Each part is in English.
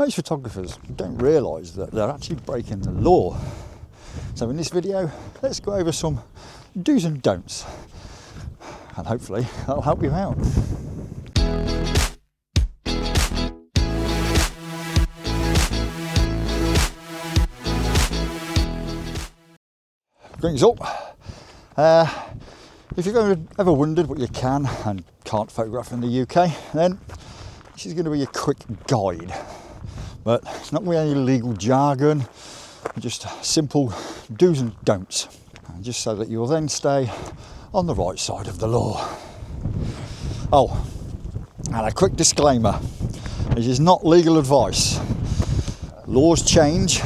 Most photographers don't realise that they're actually breaking the law. So in this video, let's go over some do's and don'ts, and hopefully that'll help you out. Brings up, if you've ever wondered what you can and can't photograph in the UK, then this is going to be a quick guide. But it's not with any legal jargon, just simple do's and don'ts, and just so that you'll then stay on the right side of the law. Oh, and a quick disclaimer, this is not legal advice. Laws change,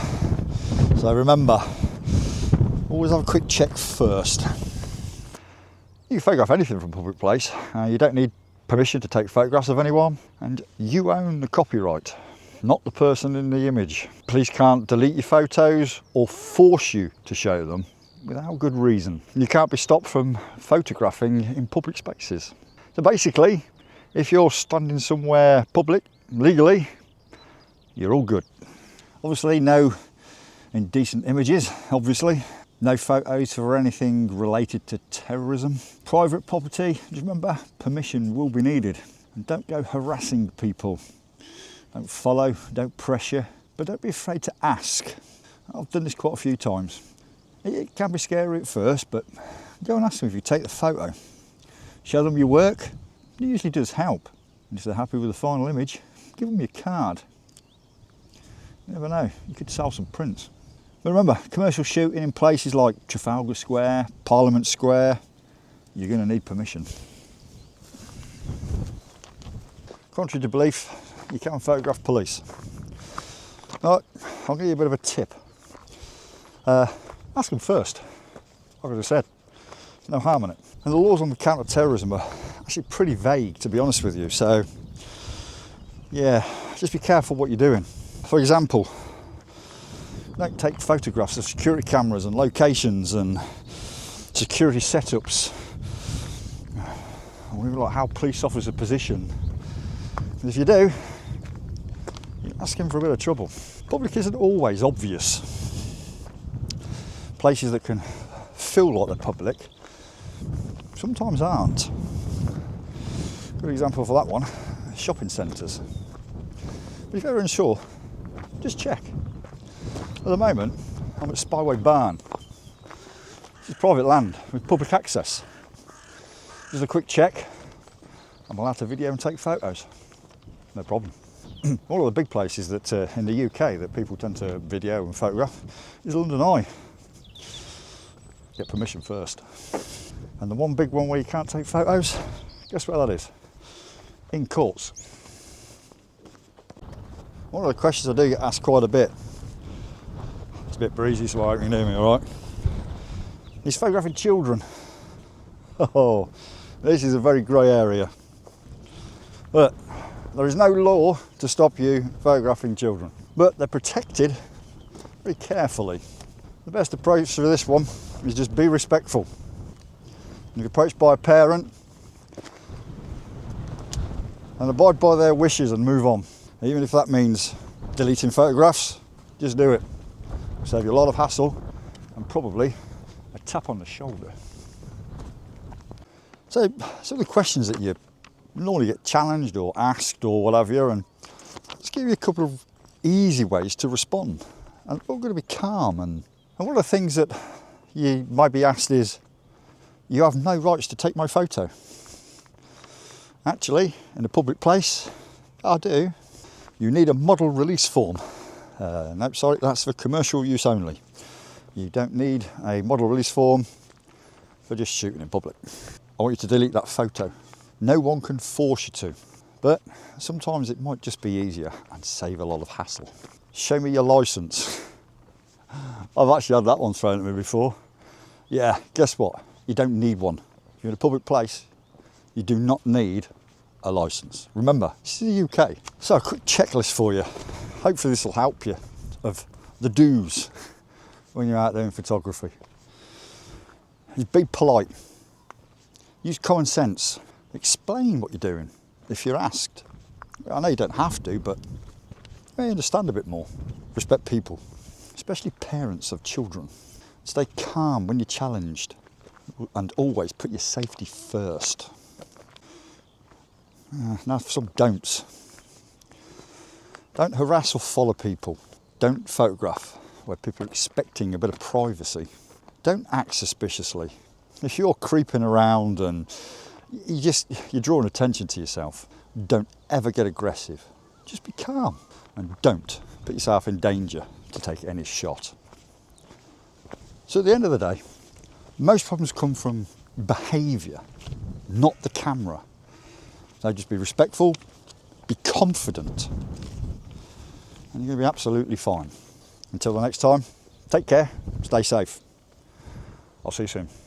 so remember, always have a quick check first. You can photograph anything from a public place. You don't need permission to take photographs of anyone, and you own the copyright, not the person in the image. Police can't delete your photos or force you to show them without good reason. You can't be stopped from photographing in public spaces. So basically, if you're standing somewhere public, legally, you're all good. Obviously, no indecent images, obviously. No photos for anything related to terrorism. Private property, just remember, permission will be needed. And don't go harassing people. Don't follow, don't pressure, but don't be afraid to ask. I've done this quite a few times. It can be scary at first, but go and ask them if you take the photo. Show them your work, it usually does help. And if they're happy with the final image, give them your card. You never know, you could sell some prints. But remember, commercial shooting in places like Trafalgar Square, Parliament Square, you're going to need permission. Contrary to belief, you can't photograph police. Right, I'll give you a bit of a tip. Ask them first. Like I just said, there's no harm in it. And the laws on the counter-terrorism are actually pretty vague, to be honest with you. So, yeah, just be careful what you're doing. For example, don't take photographs of security cameras and locations and security setups, or even like how police officers are positioned. And if you do, you're asking for a bit of trouble. Public isn't always obvious. Places that can feel like the public sometimes aren't. Good example for that one, shopping centres. But if you're ever unsure, just check. At the moment, I'm at Spyway Barn. This is private land with public access. Just a quick check. I'm allowed to video and take photos. No problem. One of the big places that in the UK that people tend to video and photograph is London Eye. Get permission first. And the one big one where you can't take photos, guess where that is? In courts. One of the questions I do get asked quite a bit, it's a bit breezy so I hope you can hear me alright, is photographing children. Oh, this is a very grey area. But there is no law to stop you photographing children, but they're protected very carefully. The best approach for this one is just be respectful. If you're approached by a parent, and abide by their wishes and move on. Even if that means deleting photographs, just do it. It'll save you a lot of hassle and probably a tap on the shoulder. So some of the questions that you normally get challenged or asked or whatever, and let's give you a couple of easy ways to respond. And we're all going to be calm. And one of the things that you might be asked is, you have no rights to take my photo. Actually, in a public place, I do. You need a model release form. No, sorry, that's for commercial use only. You don't need a model release form for just shooting in public. I want you to delete that photo. No one can force you to, but sometimes it might just be easier and save a lot of hassle. Show me your license. I've actually had that one thrown at me before. Yeah, guess what? You don't need one. If you're in a public place, you do not need a license. Remember, this is the UK. So a quick checklist for you. Hopefully this will help you of the do's when you're out there in photography. Just be polite. Use common sense. Explain what you're doing if you're asked. I know you don't have to, but may understand a bit more. Respect people, especially parents of children. Stay calm when you're challenged and always put your safety first. Now for some don'ts. Don't harass or follow people. Don't photograph where people are expecting a bit of privacy. Don't act suspiciously. If you're creeping around and you're drawing attention to yourself, don't ever get aggressive. Just be calm and don't put yourself in danger to take any shot. So at the end of the day, most problems come from behaviour, not the camera. So just be respectful, be confident, and you're going to be absolutely fine. Until the next time, take care, stay safe. I'll see you soon.